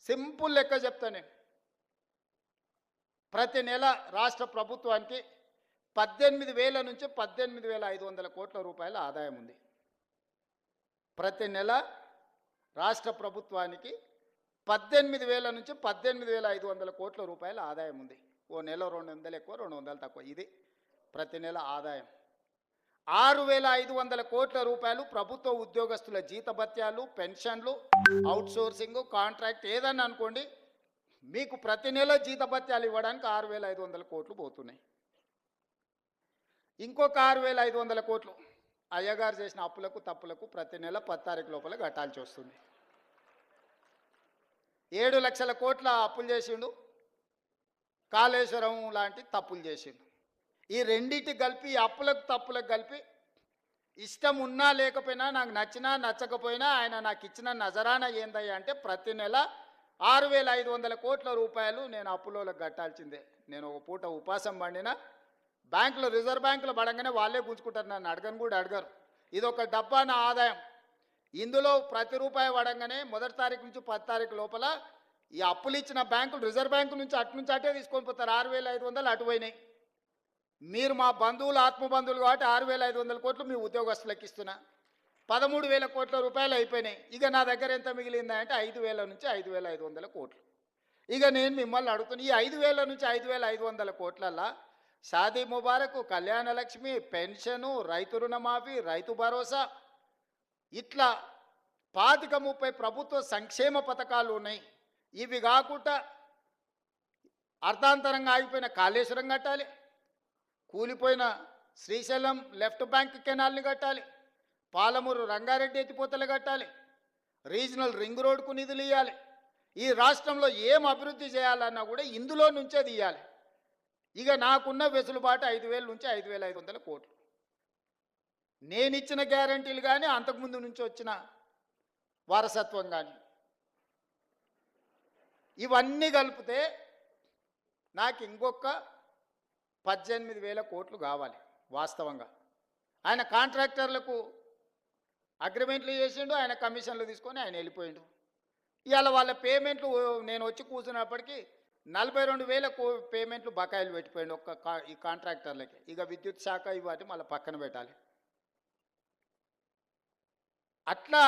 Simple లెక్క చెప్తా నేను. ప్రతి నెల రాష్ట్ర ప్రభుత్వానికి 18,000 నుంచి 18,500 కోట్ల రూపాయల ఆదాయం ఉంది. ప్రతి నెల రాష్ట్ర ప్రభుత్వానికి 18,000 నుంచి 18,500 కోట్ల రూపాయల ఆదాయం ఉంది. ఓ నెల 200 ఎక్కువ 200 తక్కువ, ఇది ప్రతి నెల ఆదాయం. 6,500 కోట్ల రూపాయలు ప్రభుత్వ ఉద్యోగస్తుల జీతభత్యాలు, పెన్షన్లు, అవుట్సోర్సింగ్, కాంట్రాక్ట్ ఏదన్నా అనుకోండి, మీకు ప్రతి నెల జీతభత్యాలు ఇవ్వడానికి 6,500 కోట్లు పోతున్నాయి. ఇంకొక 6,500 కోట్లు అయ్యగారు చేసిన అప్పులకు తప్పులకు ప్రతి నెల 10 తారీఖు లోపల కట్టాల్సి వస్తుంది. 7 లక్షల కోట్ల అప్పులు చేసిండు, కాళేశ్వరం లాంటి తప్పులు చేసిండు. ఈ రెండింటి కలిపి, అప్పులకు తప్పులకు కలిపి, ఇష్టం ఉన్నా లేకపోయినా, నాకు నచ్చినా నచ్చకపోయినా ఆయన నాకు ఇచ్చిన నజరానా ఏందయ్యా అంటే ప్రతి నెల 6,500 కోట్ల రూపాయలు నేను అప్పులోకి కట్టాల్సిందే. నేను ఒక పూట ఉపాసం పండినా బ్యాంకులో, రిజర్వ్ బ్యాంకులో పడంగానే వాళ్ళే గుంజుకుంటారు, నన్ను అడగను కూడా అడగరు. ఇది ఒక డబ్బా నా ఆదాయం. ఇందులో ప్రతి రూపాయి పడంగానే 1 తారీఖు నుంచి 10 తారీఖు లోపల ఈ అప్పులు ఇచ్చిన బ్యాంకులు, రిజర్వ్ బ్యాంకు నుంచి అటే తీసుకొని పోతారు. 6,500 అటు పోయినాయి. మీరు మా బంధువులు, ఆత్మబంధువులు కాబట్టి 6,500 కోట్లు మీ ఉద్యోగస్తులకు ఇస్తున్నా, 13,000 కోట్ల రూపాయలు అయిపోయినాయి. ఇక నా దగ్గర ఎంత మిగిలిందా అంటే 5,000 నుంచి 5,500 కోట్లు. ఇక నేను మిమ్మల్ని అడుగుతున్నా, ఈ 5,000 నుంచి 5,500 కోట్లల్లా షాదీ ముబారక్, కళ్యాణ లక్ష్మి, పెన్షను, రైతు రుణమాఫీ, రైతు భరోసా, ఇట్లా 25-30 ప్రభుత్వ సంక్షేమ పథకాలు ఉన్నాయి. ఇవి కాకుండా అర్ధాంతరంగా ఆగిపోయిన కాళేశ్వరం కట్టాలి, కూలిపోయిన శ్రీశైలం లెఫ్ట్ బ్యాంక్ కెనాల్ని కట్టాలి, పాలమూరు రంగారెడ్డి ఎత్తిపోతలు కట్టాలి, రీజనల్ రింగ్ రోడ్కు నిధులు ఇవ్వాలి. ఈ రాష్ట్రంలో ఏం అభివృద్ధి చేయాలన్నా కూడా ఇందులో నుంచే తీయాలి. ఇక నాకున్న వెసులుబాటు 5,000 నుంచి 5,500 కోట్లు. నేను ఇచ్చిన గ్యారంటీలు కానీ, అంతకుముందు నుంచి వచ్చిన వారసత్వం కానీ, ఇవన్నీ కలిపితే నాకు ఇంకొక 18,000 కోట్లు కావాలి వాస్తవంగా. ఆయన కాంట్రాక్టర్లకు అగ్రిమెంట్లు చేసిండు, ఆయన కమిషన్లు తీసుకొని ఆయన వెళ్ళిపోయిండు. ఇవాళ వాళ్ళ పేమెంట్లు నేను వచ్చి కూర్చున్నప్పటికీ 42,000 పేమెంట్లు బకాయిలు పెట్టిపోయిండు ఈ కాంట్రాక్టర్లకి. ఇక విద్యుత్ శాఖ ఇవాటి మళ్ళీ పక్కన పెట్టాలి. అట్లా